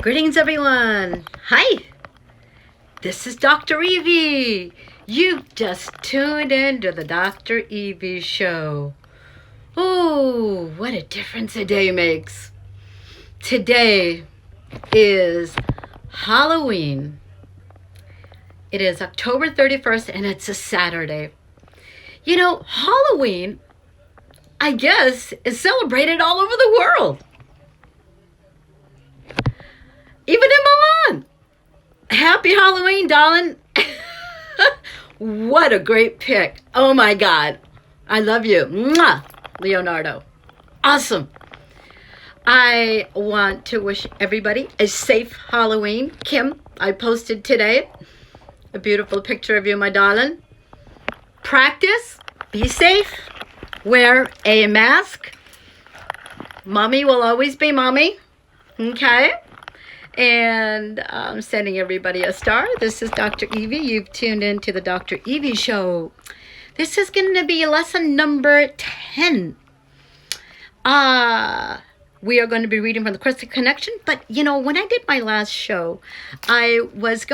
Greetings, everyone. Hi, this is Dr. Evi. You've just tuned in to the Dr.Evi Show. Oh, what a difference a day makes. Today is Halloween. It is October 31st, and it's a Saturday. You know, Halloween, I guess, is celebrated all over the world. Even in Milan. Happy Halloween, darling. What a great pick. Oh my God. I love you. Mwah, Leonardo. Awesome. I want to wish everybody a safe Halloween. Kim, I posted today a beautiful picture of you, my darling. Practice. Be safe. Wear a mask. Mommy will always be mommy. Okay? And I'm sending everybody a star. This is Dr. Evi. You've tuned in to the Dr.Evi Show. This is going to be lesson number 10. We are going to be reading from the Crystal Connection. But, you know, when I did my last show, I was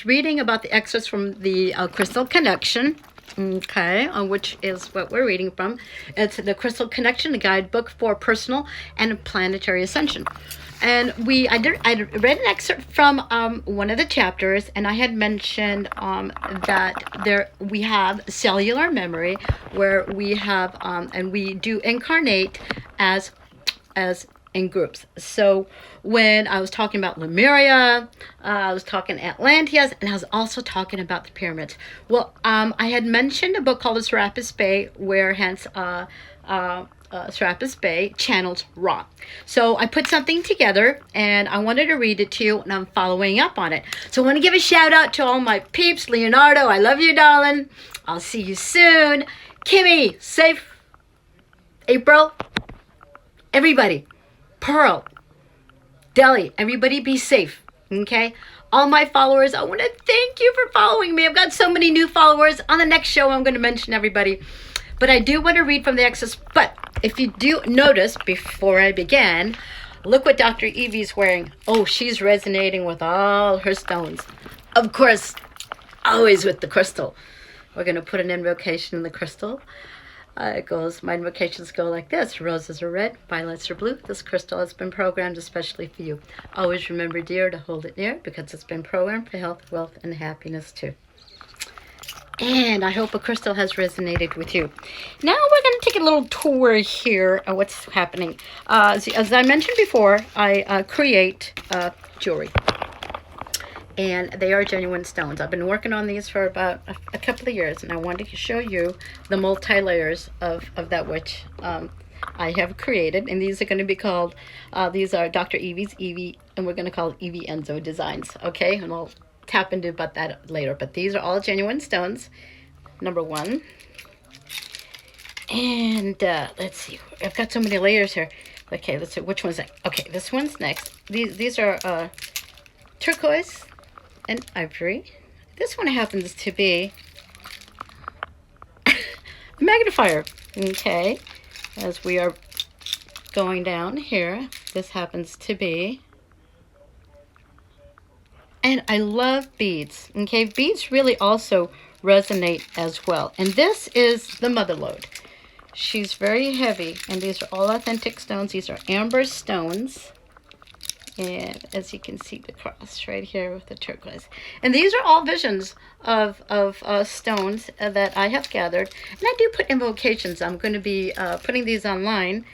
reading about the excerpts from the Crystal Connection. Okay, which is what we're reading from. It's the Crystal Connection, a guidebook for personal and planetary ascension. And I read an excerpt from one of the chapters, and I had mentioned that we have cellular memory, where we have and we do incarnate as in groups. So when I was talking about Lemuria, I was talking Atlantis, and I was also talking about the pyramids. Well, I had mentioned a book called the Serapis Bey, where hence Serapis Bey channels Ra. So I put something together, and I wanted to read it to you, and I'm following up on it. So I want to give a shout out to all my peeps. Leonardo, I love you, darling. I'll see you soon. Kimmy, safe. April, everybody. Pearl, Deli, everybody be safe, okay? All my followers, I want to thank you for following me. I've got so many new followers. On the next show, I'm going to mention everybody. But I do want to read from the excerpts. But if you do notice, before I begin, look what Dr. Evi's wearing. Oh, she's resonating with all her stones. Of course, always with the crystal. We're going to put an invocation in the crystal. My invocations go like this. Roses are red, violets are blue. This crystal has been programmed especially for you. Always remember, dear, to hold it near, because it's been programmed for health, wealth, and happiness too. And I hope a crystal has resonated with you. Now we're going to take a little tour here of what's happening. As I mentioned before, I create jewelry. And they are genuine stones. I've been working on these for about a couple of years, and I wanted to show you the multi-layers of that which I have created. And these are going to be called, these are Dr. Evi's Evi, and we're going to call it Evi Enzo Designs, okay? And I'll tap into about that later. But these are all genuine stones, number one. And let's see, I've got so many layers here. Okay, let's see, which one's next? Okay, this one's next. These are turquoise and ivory. This one happens to be magnifier. Okay, as we are going down here, this happens to be, and I love beads. Okay, beads really also resonate as well. And this is the mother lode. She's very heavy, and these are all authentic stones. These are amber stones. And as you can see, the cross right here with the turquoise. And these are all visions of stones that I have gathered. And I do put invocations. I'm going to be putting these online.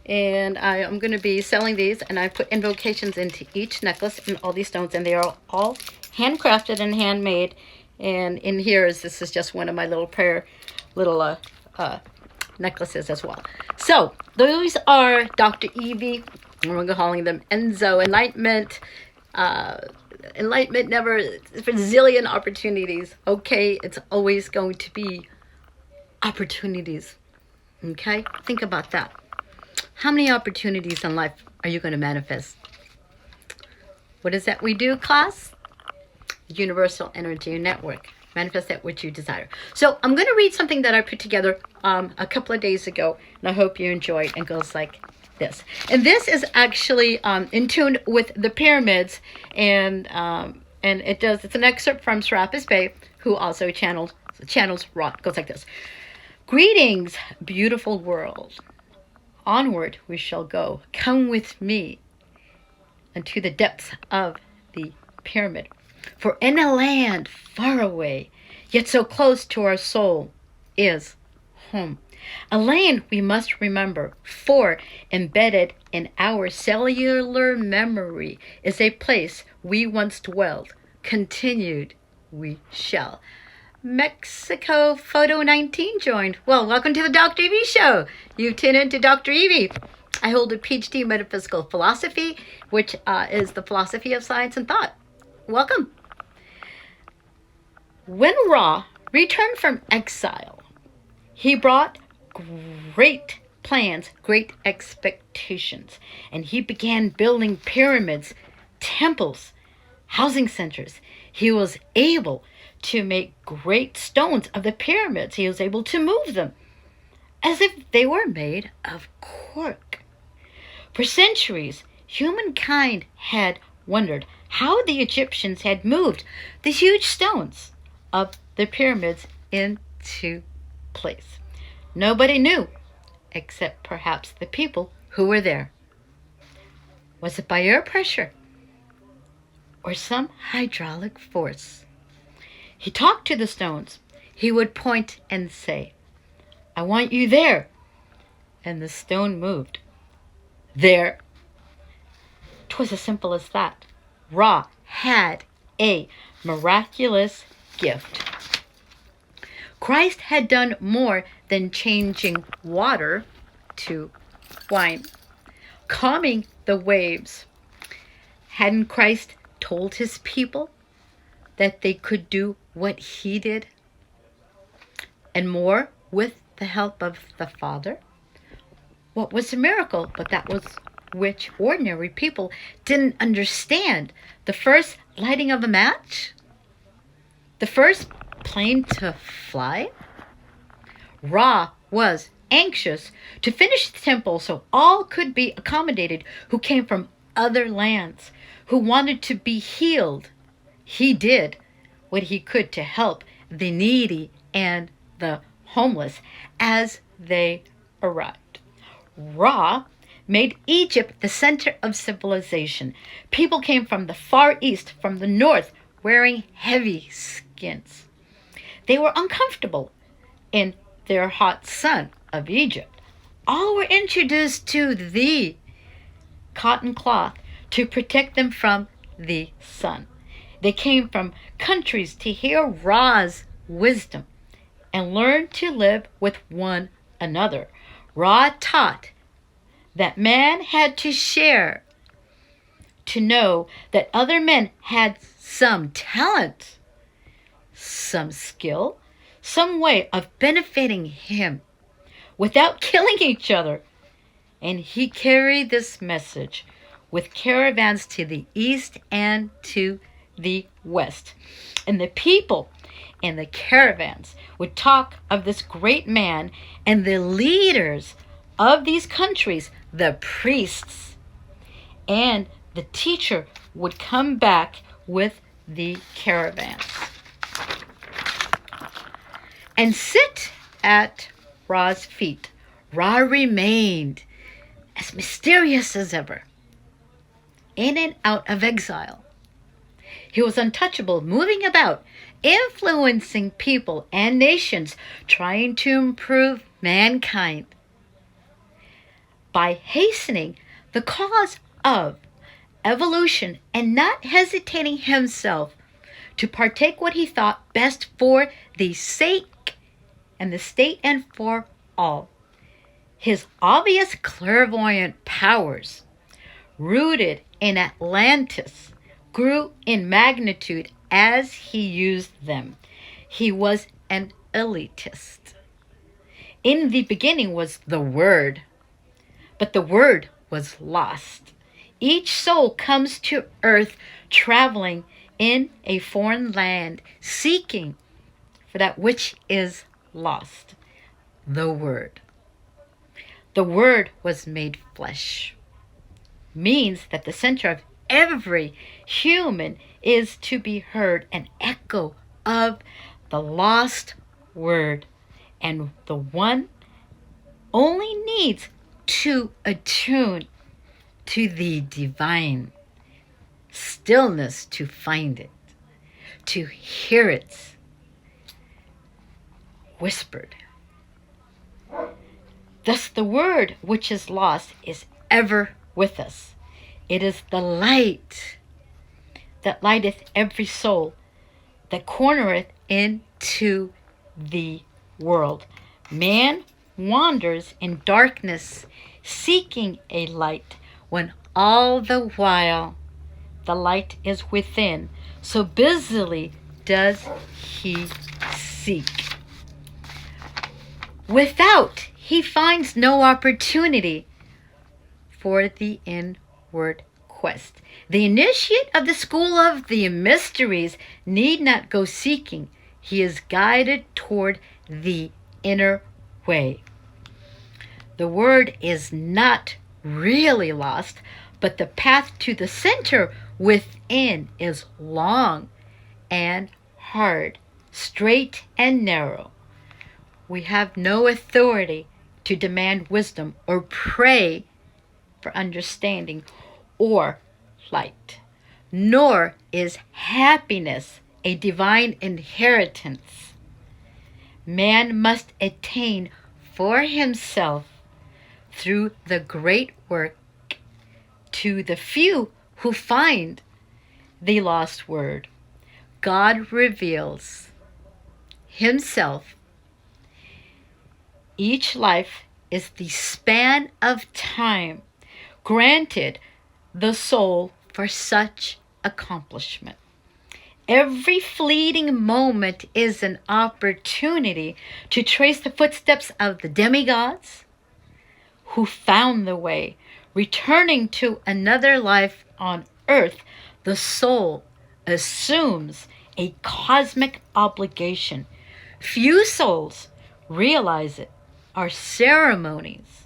And I'm going to be selling these. And I put invocations into each necklace and all these stones. And they are all handcrafted and handmade. And in here, this is just one of my little prayer, necklaces as well. So those are Dr. Evi. We're calling them Enzo Enlightenment. Enlightenment never, for zillion opportunities. Okay, it's always going to be opportunities. Okay, think about that. How many opportunities in life are you going to manifest? What is that we do, class? Universal Energy Network. Manifest that which you desire. So I'm going to read something that I put together a couple of days ago, and I hope you enjoy it. And it goes like this. And this is actually in tune with the pyramids, and it's an excerpt from Serapis Bey, who also channels Ra. It goes like this. Greetings, beautiful world. Onward we shall go. Come with me into the depths of the pyramid. For in a land far away, yet so close to our soul, is home. A land we must remember, for embedded in our cellular memory is a place we once dwelled. Continued we shall. Mexico Photo 19 joined. Well, welcome to the Dr.Evi Show. You've tuned in to Dr. Evi. I hold a PhD in metaphysical philosophy, which is the philosophy of science and thought. Welcome. When Ra returned from exile, he brought great plans, great expectations, and he began building pyramids, temples, housing centers. He was able to make great stones of the pyramids. He was able to move them as if they were made of cork. For centuries, humankind had wondered how the Egyptians had moved the huge stones of the pyramids into place. Nobody knew, except perhaps the people who were there. Was it by air pressure or some hydraulic force? He talked to the stones. He would point and say, "I want you there." And the stone moved. There. 'Twas as simple as that. Ra had a miraculous gift. Christ had done more than changing water to wine, calming the waves. Hadn't Christ told his people that they could do what he did and more with the help of the Father? What was a miracle? But that was which ordinary people didn't understand. The first lighting of a match? The first plane to fly? Ra was anxious to finish the temple so all could be accommodated who came from other lands, who wanted to be healed. He did what he could to help the needy and the homeless as they arrived. Ra made Egypt the center of civilization. People came from the far east, from the north, wearing heavy skins. They were uncomfortable in their hot sun of Egypt. All were introduced to the cotton cloth to protect them from the sun. They came from countries to hear Ra's wisdom and learn to live with one another. Ra taught that man had to share, to know that other men had some talent, some skill, some way of benefiting him without killing each other. And he carried this message with caravans to the east and to the west. And the people in the caravans would talk of this great man, and the leaders of these countries, the priests, and the teacher would come back with the caravans and sit at Ra's feet. Ra remained as mysterious as ever, in and out of exile. He was untouchable, moving about, influencing people and nations, trying to improve mankind by hastening the cause of evolution and not hesitating himself to partake what he thought best for the sake and the state and for all. His obvious clairvoyant powers, rooted in Atlantis, grew in magnitude as he used them. He was an elitist. In the beginning was the Word, but the Word was lost. Each soul comes to earth traveling in a foreign land, seeking for that which is lost, the Word. The Word was made flesh means that the center of every human is to be heard an echo of the lost Word, and the one only needs to attune to the divine stillness to find it, to hear it whispered. Thus the Word which is lost is ever with us. It is the light that lighteth every soul, that cornereth into the world. Man wanders in darkness, seeking a light, when all the while the light is within. So busily does he seek. Without, he finds no opportunity for the inward quest. The initiate of the school of the mysteries need not go seeking. He is guided toward the inner way. The Word is not really lost, but the path to the center within is long and hard, straight and narrow. We have no authority to demand wisdom or pray for understanding or light, nor is happiness a divine inheritance. Man must attain for himself through the great work to the few who find the lost Word. God reveals himself. Each life is the span of time granted the soul for such accomplishment. Every fleeting moment is an opportunity to trace the footsteps of the demigods who found the way. Returning to another life on earth, the soul assumes a cosmic obligation. Few souls realize it. Our ceremonies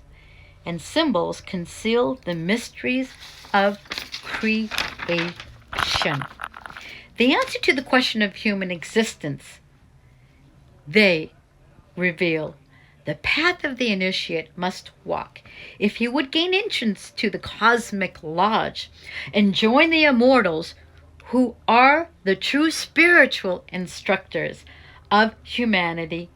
and symbols conceal the mysteries of creation. The answer to the question of human existence, they reveal. The path of the initiate must walk if he would gain entrance to the cosmic lodge and join the immortals who are the true spiritual instructors of humanity.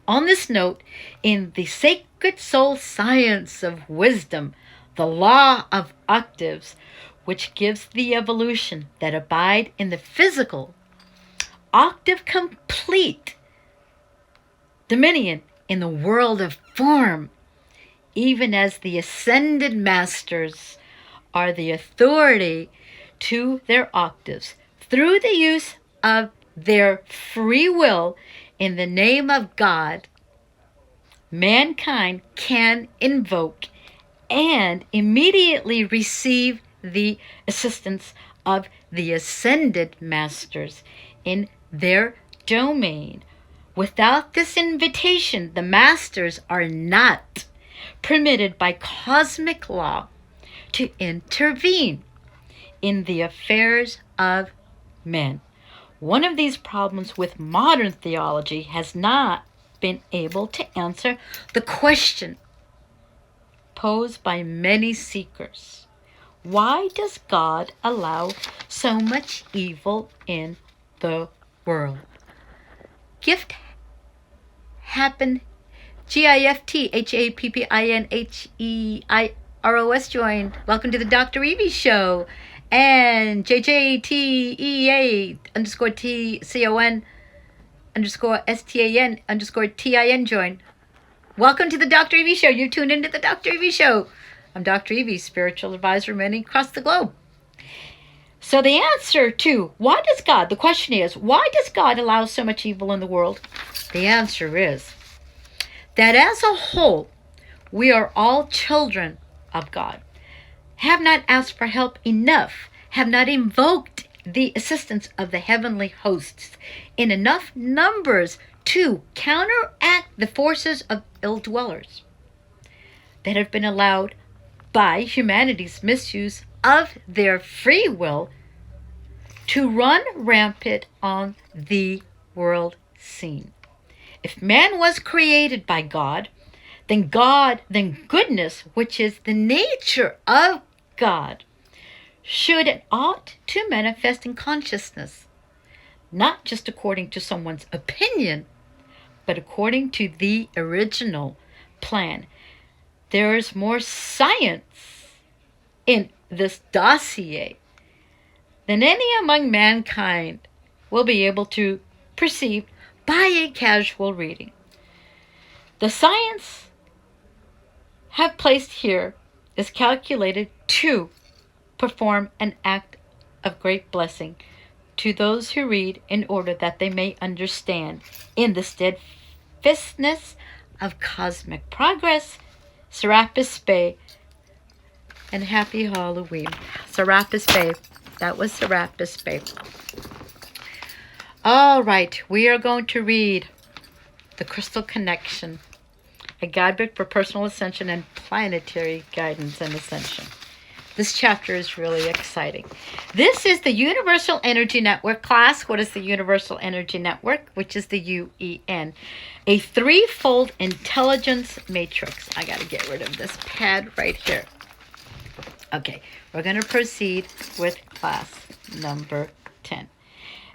On this note, in the sacred soul science of wisdom, the law of octaves, which gives the evolution that abide in the physical, octave complete dominion in the world of form, even as the ascended masters are the authority to their octaves through the use of their free will in the name of God. Mankind can invoke and immediately receive the assistance of the ascended masters in their domain. Without this invitation, the masters are not permitted by cosmic law to intervene in the affairs of men. One of these problems with modern theology has not been able to answer the question posed by many seekers. Why does God allow so much evil in the world? Gift happen, GIFTHAPPINHEIROS joined. Welcome to the Dr.Evi Show. And JJTEA underscore TCON underscore STAN underscore TIN joined. Welcome to the Dr.Evi Show. You tuned into the Dr.Evi Show. I'm Dr. Evi, spiritual advisor many across the globe. So the answer to the question is, why does God allow so much evil in the world? The answer is that as a whole, we are all children of God, have not asked for help enough, have not invoked the assistance of the heavenly hosts in enough numbers to counteract the forces of ill dwellers. that have been allowed by humanity's misuse of their free will to run rampant on the world scene. If man was created by God, then goodness, which is the nature of God, should and ought to manifest in consciousness, not just according to someone's opinion, but according to the original plan. There is more science in this dossier than any among mankind will be able to perceive by a casual reading. The science have placed here is calculated to perform an act of great blessing to those who read, in order that they may understand in the steadfastness of cosmic progress. Serapis Bey, and happy Halloween. Serapis Bey. That was Serapis Bey. All right, we are going to read The Crystal Connection, a guidebook for personal ascension and planetary guidance and ascension. This chapter is really exciting. This is the Universal Energy Network class. What is the Universal Energy Network? Which is the UEN. A threefold intelligence matrix. I got to get rid of this pad right here. Okay, we're going to proceed with class number 10.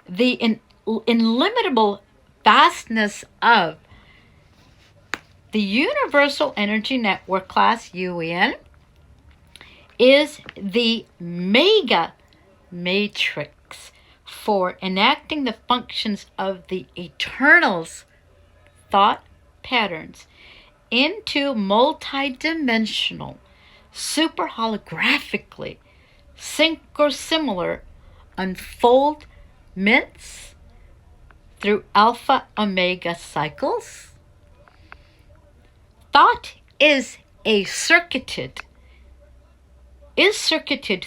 The illimitable vastness of the Universal Energy Network class, UEN, is the mega matrix for enacting the functions of the Eternal's thought patterns into multidimensional, super holographically synchrosimilar unfoldments through alpha omega cycles. Thought is circuited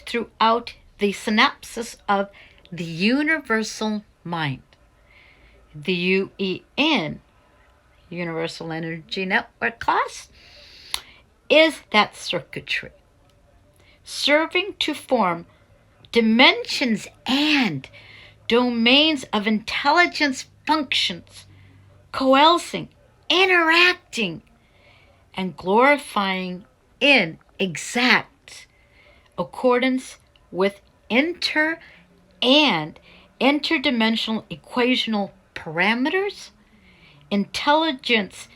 throughout the synapses of the universal mind. The UEN, Universal Energy Network class, is that circuitry, serving to form dimensions and domains of intelligence functions, coalescing, interacting, and glorifying in exact accordance with inter- and interdimensional equational parameters. Intelligence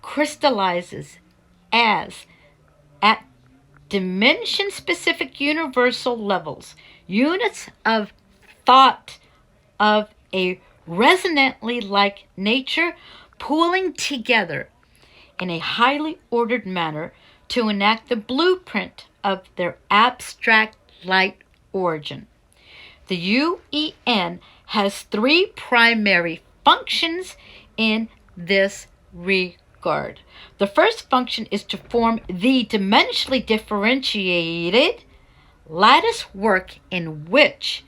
crystallizes as at dimension-specific universal levels, units of thought of a resonantly like nature pooling together in a highly ordered manner to enact the blueprint of their abstract light origin. The UEN has three primary functions in this regard. The first function is to form the dimensionally differentiated lattice work in which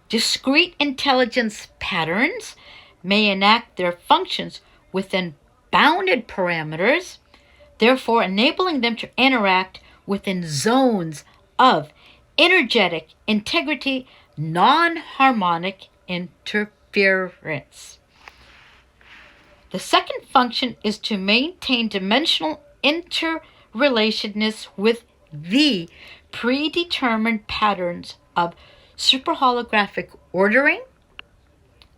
discrete intelligence patterns may enact their functions within bounded parameters, therefore enabling them to interact within zones of energetic integrity, non-harmonic interference. The second function is to maintain dimensional interrelationness with the predetermined patterns of superholographic ordering,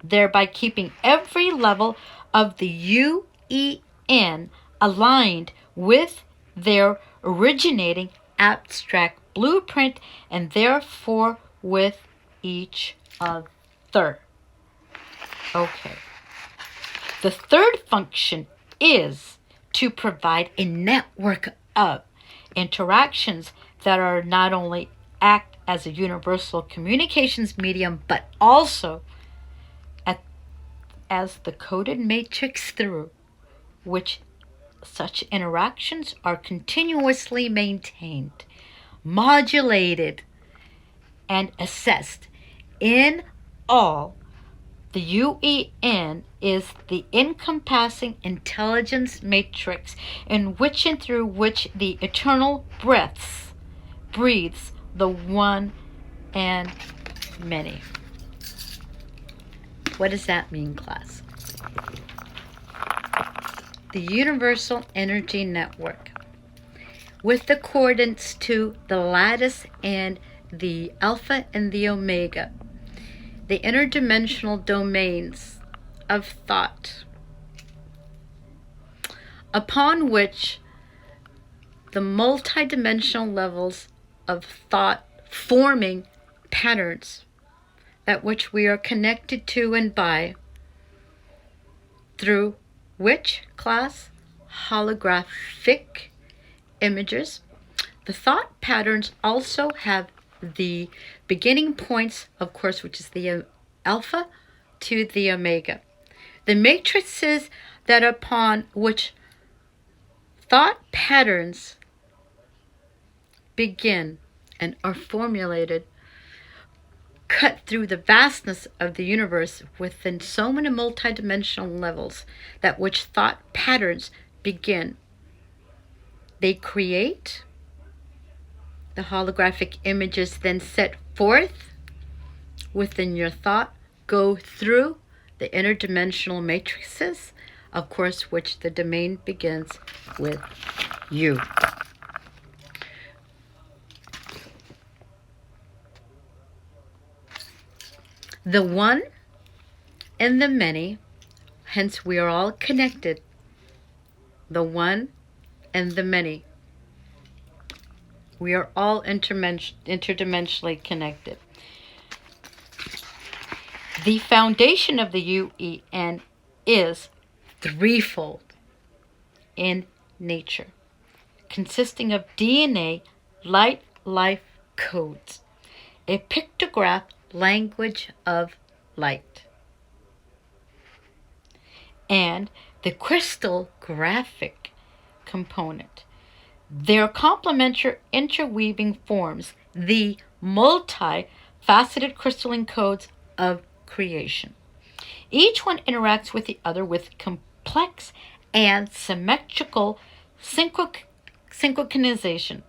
thereby keeping every level of the UEN aligned with their originating abstract blueprint and therefore with each other. Okay. The third function is to provide a network of interactions that are not only act as a universal communications medium, but also as the coded matrix through which such interactions are continuously maintained, modulated, and assessed. In all, the UEN is the encompassing intelligence matrix in which and through which the eternal breathes the one and many. What does that mean, class? The universal energy network with the coordinates to the lattice and the alpha and the omega, the interdimensional domains of thought, upon which the multidimensional levels of thought forming patterns that which we are connected to and by, through which, class? Holographic images. The thought patterns also have the beginning points, of course, which is the alpha to the omega. The matrices that upon which thought patterns begin and are formulated cut through the vastness of the universe within so many multidimensional levels that which thought patterns begin. They create the holographic images, then set forth within your thought, go through the interdimensional matrices, of course, which the domain begins with you. The one and the many, hence we are all connected. The one and the many. We are all interdimensionally connected. The foundation of the UN is threefold in nature, consisting of DNA, light, life codes, a pictograph language of light, and the crystal graphic component. Their complementary interweaving forms the multi-faceted crystalline codes of creation. Each one interacts with the other with complex and symmetrical synchronization.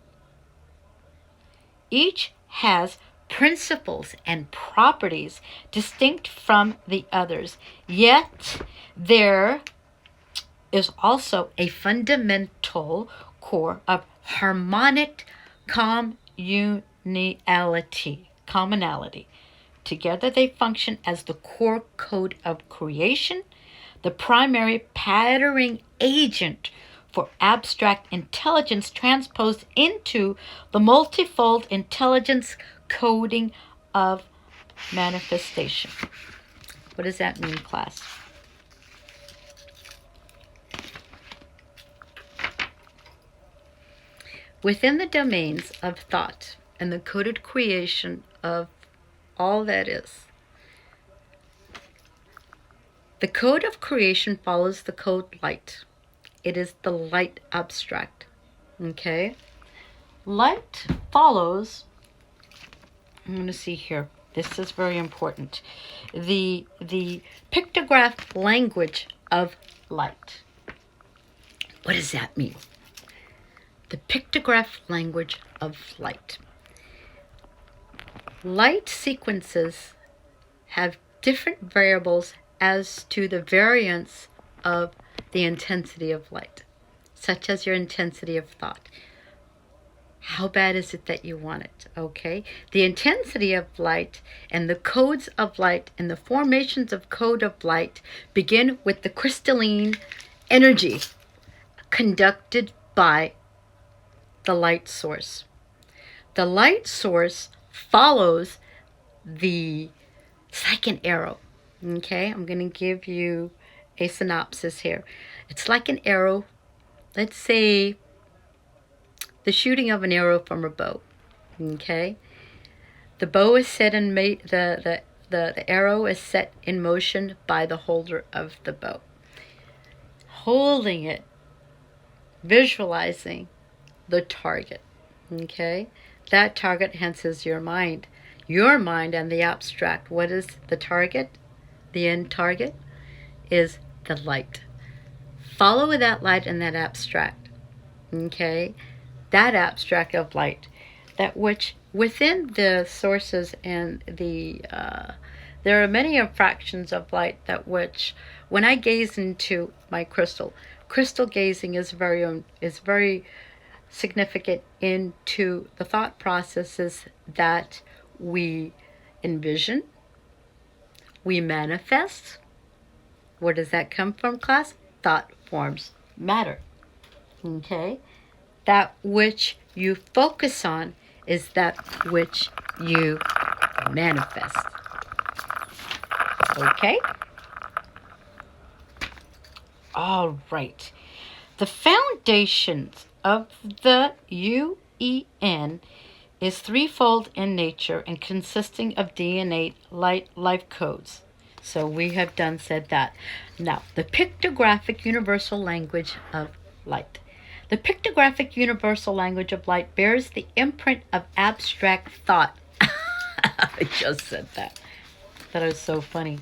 Each has principles and properties distinct from the others, yet there is also a fundamental core of harmonic commonality. Together they function as the core code of creation, the primary patterning agent for abstract intelligence transposed into the multifold intelligence coding of manifestation. What does that mean, class? Within the domains of thought and the coded creation of all that is, the code of creation follows the code light. It is the light abstract. Okay? Light follows, I'm going to see here. This is very important. The pictograph language of light. What does that mean? The pictograph language of light. Light sequences have different variables as to the variance of the intensity of light, such as your intensity of thought. How bad is it that you want it? Okay? The intensity of light and the codes of light and the formations of code of light begin with the crystalline energy conducted by the light source. The light source follows the second arrow. Okay? I'm going to give you a synopsis here. It's like an arrow. Let's say the shooting of an arrow from a bow. Okay? The bow is set in the arrow is set in motion by the holder of the bow. Holding it, visualizing the target. Okay? That target hence is your mind. Your mind and the abstract. What is the target? The end target is the light. Follow that light and that abstract. Okay? That abstract of light. That which within the sources and there are many fractions of light that which when I gaze into my crystal gazing is very significant into the thought processes that we envision, we manifest. Where does that come from, class? Thought forms matter. Okay? That which you focus on is that which you manifest. Okay? All right. The foundations of the UEN is threefold in nature and consisting of DNA life codes. So we have said that. Now, the pictographic universal language of light. The pictographic universal language of light bears the imprint of abstract thought. I just said that. That was so funny.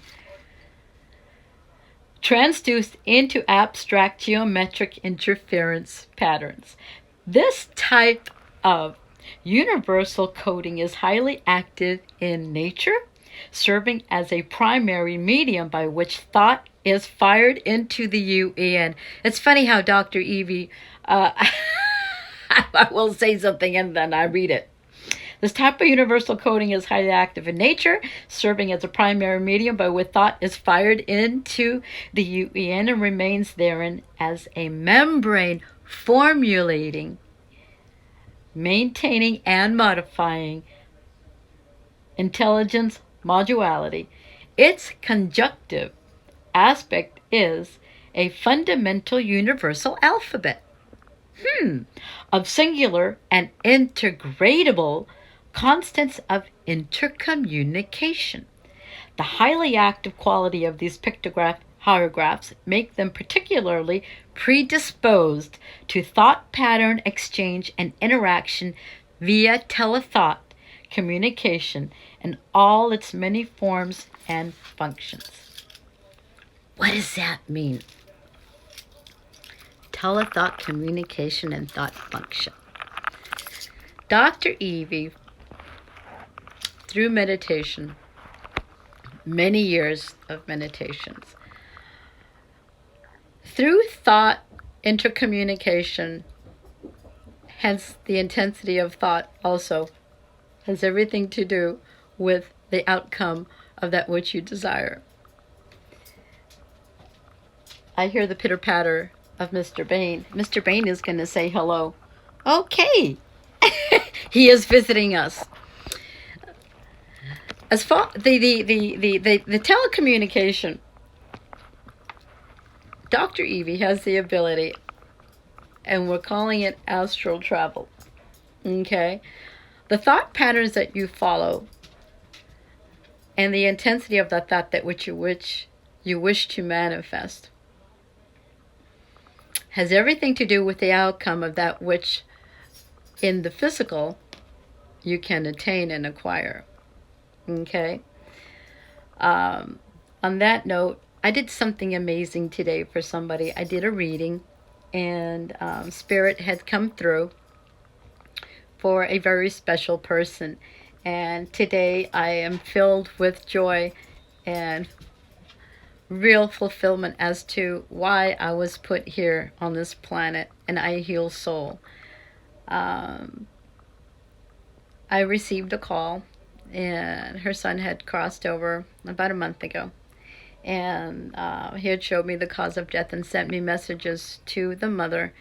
Transduced into abstract geometric interference patterns. This type of universal coding is highly active in nature, serving as a primary medium by which thought is fired into the UEN. It's funny how Dr.Evi, I will say something and then I read it. This type of universal coding is highly active in nature, serving as a primary medium by which thought is fired into the UEN and remains therein as a membrane formulating, maintaining, and modifying intelligence modularity. Its conjunctive aspect is a fundamental universal alphabet of singular and integratable constants of intercommunication. The highly active quality of these hieroglyphs make them particularly predisposed to thought pattern exchange and interaction via telethought communication in all its many forms and functions. What does that mean? Telethought communication and thought function. Dr.Evi, through meditation, many years of meditations, through thought intercommunication, hence the intensity of thought also has everything to do with the outcome of that which you desire. I hear the pitter-patter of Mr. Bain. Mr. Bain is going to say hello. Okay. He is visiting us. As far the telecommunication, Dr.Evi has the ability, and we're calling it astral travel. Okay? The thought patterns that you follow and the intensity of that thought that which you wish to manifest has everything to do with the outcome of that which in the physical you can attain and acquire. Okay? On that note, I did something amazing today for somebody. I did a reading, and Spirit had come through for a very special person. And today I am filled with joy and real fulfillment as to why I was put here on this planet, and I heal soul. I received a call, and her son had crossed over about a month ago, and he had showed me the cause of death and sent me messages to the mother,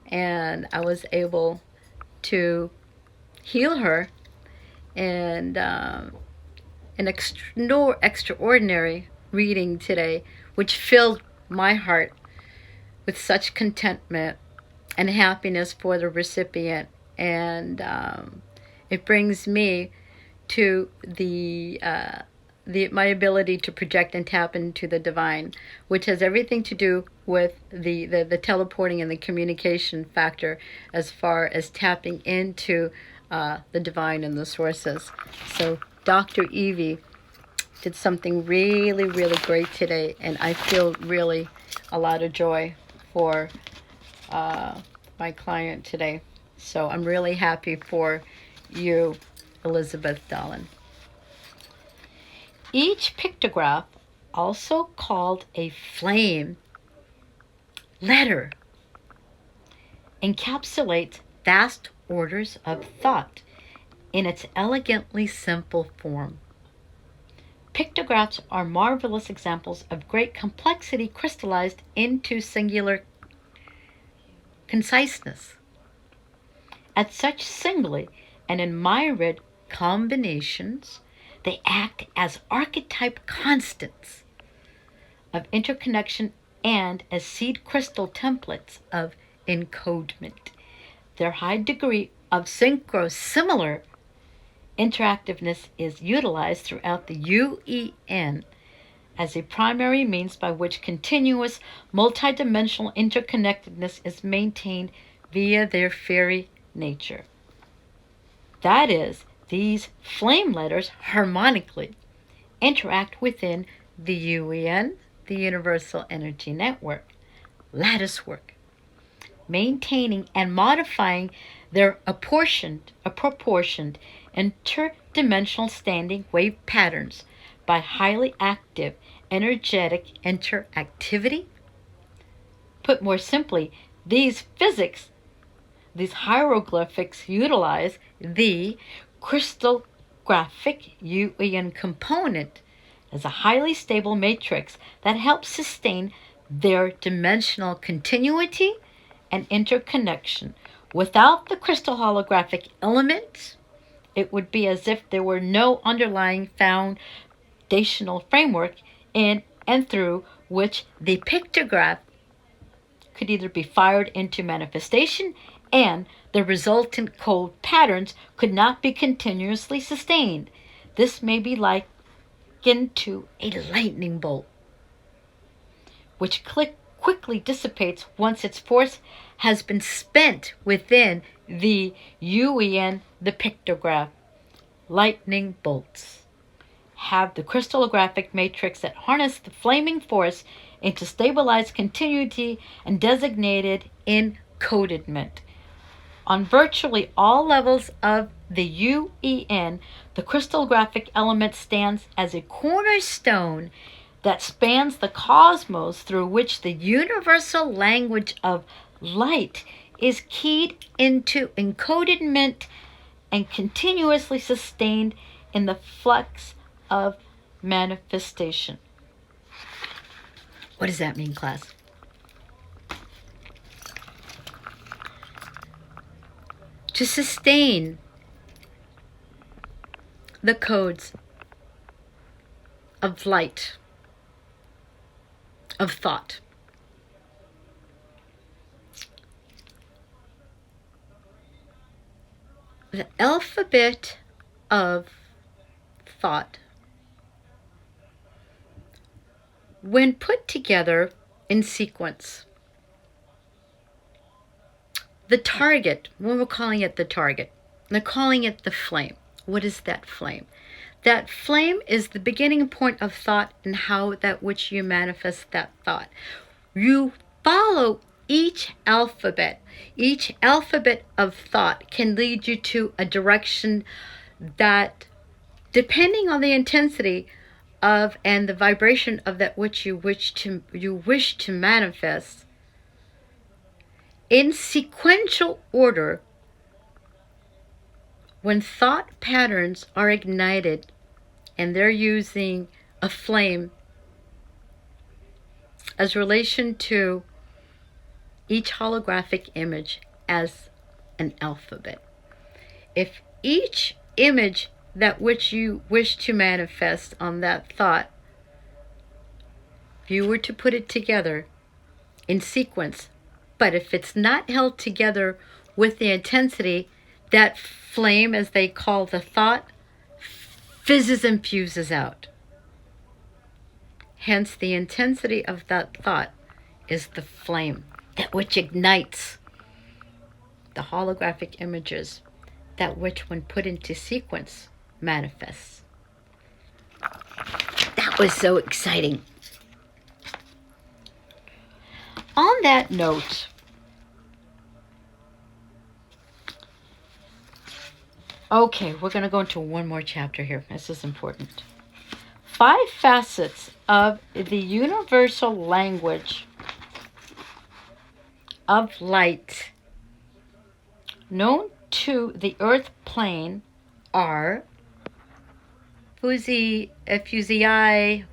and I was able to heal her, and an extraordinary reading today, which filled my heart with such contentment and happiness for the recipient, and it brings me to my ability to project and tap into the divine, which has everything to do with the teleporting and the communication factor as far as tapping into the divine and the sources. So Dr.Evi, did something really, really great today, and I feel really a lot of joy for my client today. So I'm really happy for you, Elizabeth Dolan. Each pictograph, also called a flame letter, encapsulates vast orders of thought in its elegantly simple form. Pictographs are marvelous examples of great complexity crystallized into singular conciseness. At such singly and in myriad combinations, they act as archetype constants of interconnection and as seed crystal templates of encodement. Their high degree of synchrosimilar interactiveness is utilized throughout the UEN as a primary means by which continuous multidimensional interconnectedness is maintained via their fairy nature. That is, these flame letters harmonically interact within the UEN, the Universal Energy Network, lattice work, maintaining and modifying their apportioned interdimensional standing wave patterns by highly active energetic interactivity. Put more simply, these hieroglyphics utilize the crystallographic UEN component as a highly stable matrix that helps sustain their dimensional continuity and interconnection. Without the crystal holographic element, it would be as if there were no underlying foundational framework in and through which the pictograph could either be fired into manifestation, and the resultant code patterns could not be continuously sustained. This may be likened to a lightning bolt, which quickly dissipates once its force has been spent within the UEN, the pictograph. Lightning bolts have the crystallographic matrix that harness the flaming force into stabilized continuity and designated encodedment. On virtually all levels of the UEN, the crystallographic element stands as a cornerstone that spans the cosmos through which the universal language of light is keyed into encodedment and continuously sustained in the flux of manifestation. What does that mean, class? To sustain the codes of light, of thought, the alphabet of thought, when put together in sequence, the target, when we're calling it the target, they're calling it the flame. What is that flame? That flame is the beginning point of thought and how that which you manifest that thought. You follow each alphabet. Each alphabet of thought can lead you to a direction that, depending on the intensity of and the vibration of that which you wish to manifest, in sequential order, when thought patterns are ignited and they're using a flame as relation to each holographic image as an alphabet. If each image that which you wish to manifest on that thought, if you were to put it together in sequence, but if it's not held together with the intensity, that flame, as they call the thought, fizzes and fuses out. Hence, the intensity of that thought is the flame, that which ignites the holographic images, that which, when put into sequence, manifests. was so exciting. On that note, okay, we're going to go into one more chapter here. This is important. 5 facets of the universal language of light known to the earth plane are Fuzzy YAM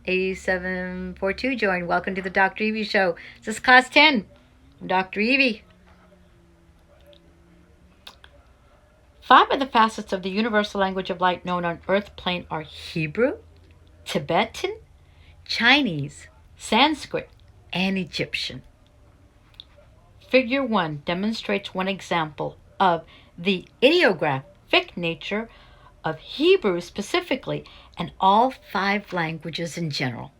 8742 joined. Welcome to the Dr.Evi Show. This is class 10. I'm Dr. Evi. 5 of the facets of the universal language of light known on earth plane are Hebrew, Tibetan, Chinese, Sanskrit, and Egyptian. Figure 1 demonstrates one example of the ideographic nature of Hebrew specifically and all 5 languages in general.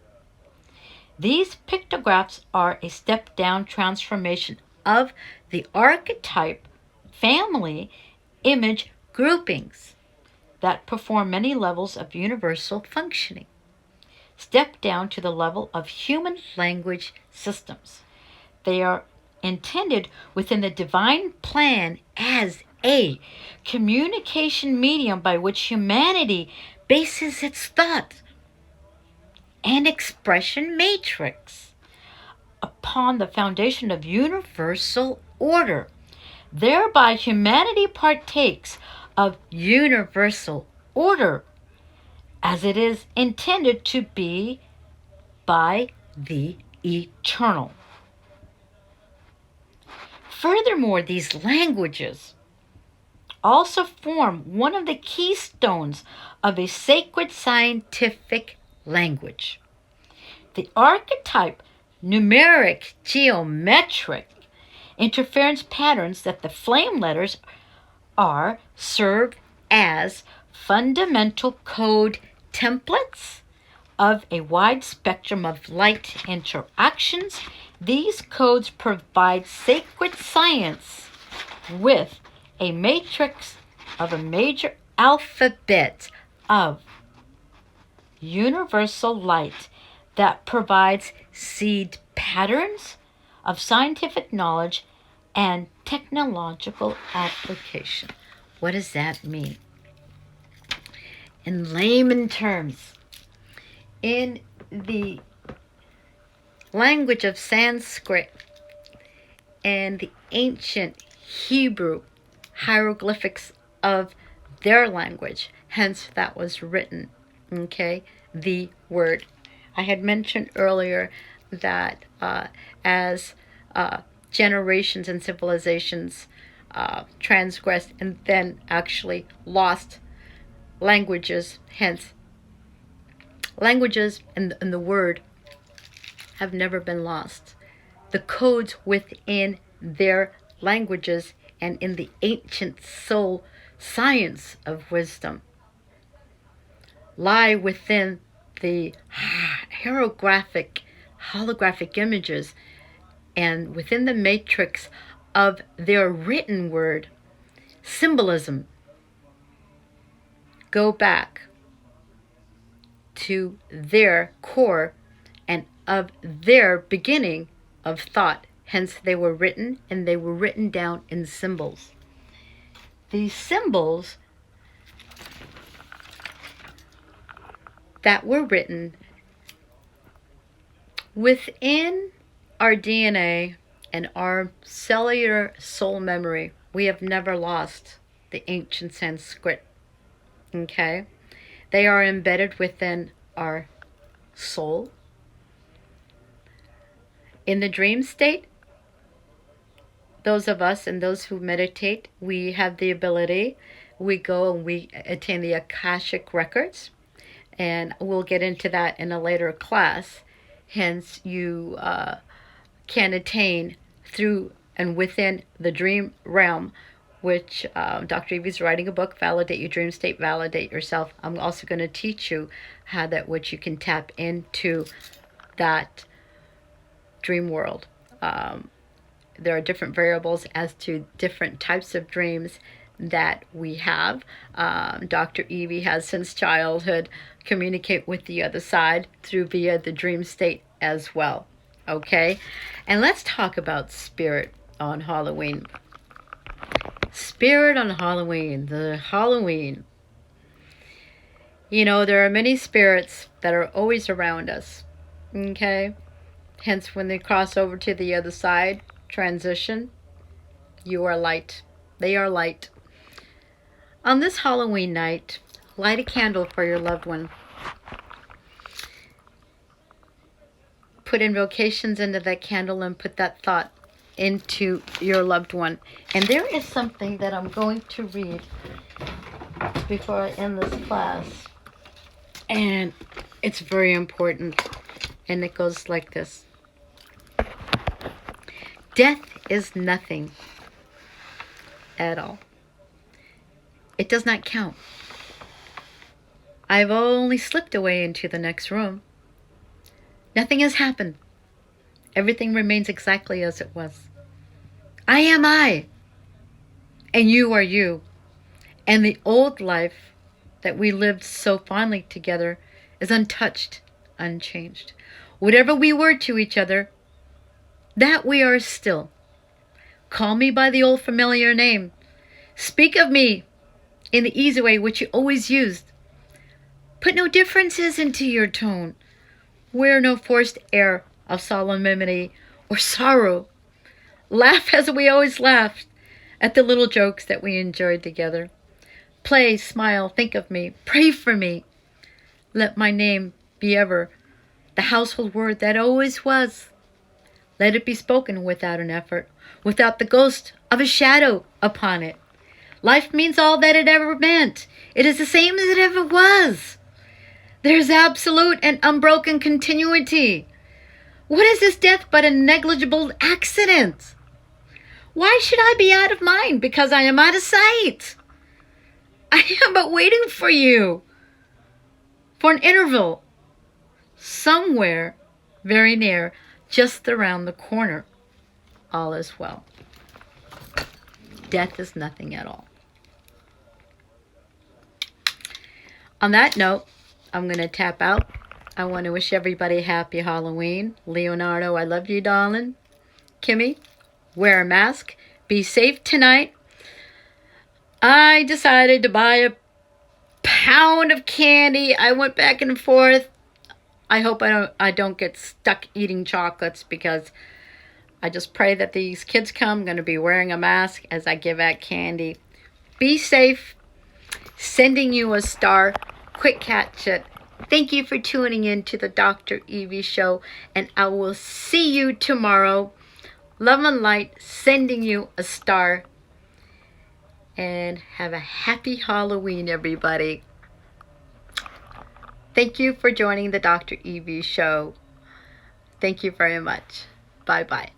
These pictographs are a step-down transformation of the archetype family image groupings that perform many levels of universal functioning. Step down to the level of human language systems. They are intended within the divine plan as a communication medium by which humanity bases its thought and expression matrix upon the foundation of universal order. Thereby, humanity partakes of universal order as it is intended to be by the eternal. Furthermore, these languages also form one of the keystones of a sacred scientific language. The archetype numeric geometric interference patterns that the flame letters are serve as fundamental code templates of a wide spectrum of light interactions. These codes provide sacred science with a matrix of a major alphabet of universal light that provides seed patterns of scientific knowledge and technological application. What does that mean? In layman terms, in the language of Sanskrit and the ancient Hebrew hieroglyphics of their language, hence that was written, okay, the word. I had mentioned earlier that as generations and civilizations transgressed and then actually lost languages, hence languages and the word have never been lost. The codes within their languages and in the ancient soul science of wisdom lie within the holographic images and within the matrix of their written word. Symbolism go back to their core and of their beginning of thought. Hence they were written, and they were written down in symbols. These symbols that were written within our DNA and our cellular soul memory. We have never lost the ancient Sanskrit. Okay? They are embedded within our soul. In the dream state, those of us and those who meditate, we have the ability, we go and we attain the Akashic records, and we'll get into that in a later class. Hence, you can attain through and within the dream realm, which Dr. Evi is writing a book, Validate Your Dream State, Validate Yourself. I'm also going to teach you how that which you can tap into that dream world. There are different variables as to different types of dreams that we have. Dr. Evi has since childhood communicate with the other side through via the dream state as well. Okay? And let's talk about spirit on Halloween. Spirit on Halloween, the Halloween. You know, there are many spirits that are always around us. Okay? Hence, when they cross over to the other side, transition, you are light. They are light. On this Halloween night, light a candle for your loved one. Put invocations into that candle and put that thought into your loved one. And there is something that I'm going to read before I end this class. And it's very important. And it goes like this. Death is nothing at all. It does not count. I've only slipped away into the next room. Nothing has happened. Everything remains exactly as it was. I am I, and you are you. And the old life that we lived so fondly together is untouched, unchanged. Whatever we were to each other, that we are still. Call me by the old familiar name. Speak of me in the easy way which you always used. Put no differences into your tone. Wear no forced air of solemnity or sorrow. Laugh as we always laughed at the little jokes that we enjoyed together. Play, smile, think of me, pray for me. Let my name be ever the household word that always was. Let it be spoken without an effort, without the ghost of a shadow upon it. Life means all that it ever meant. It is the same as it ever was. There's absolute and unbroken continuity. What is this death but a negligible accident? Why should I be out of mind because I am out of sight? I am but waiting for you, for an interval, somewhere very near, just around the corner. All is well. Death is nothing at all. On that note, I'm going to tap out. I want to wish everybody a happy Halloween. Leonardo, I love you, darling. Kimmy, wear a mask. Be safe tonight. I decided to buy a pound of candy. I went back and forth. I hope I don't get stuck eating chocolates because I just pray that these kids come. I'm going to be wearing a mask as I give out candy. Be safe. Sending you a star. Quick catch it. Thank you for tuning in to the Dr. Evi Show, and I will see you tomorrow. Love and light, sending you a star. And have a happy Halloween, everybody. Thank you for joining the Dr. Evi Show. Thank you very much. Bye-bye.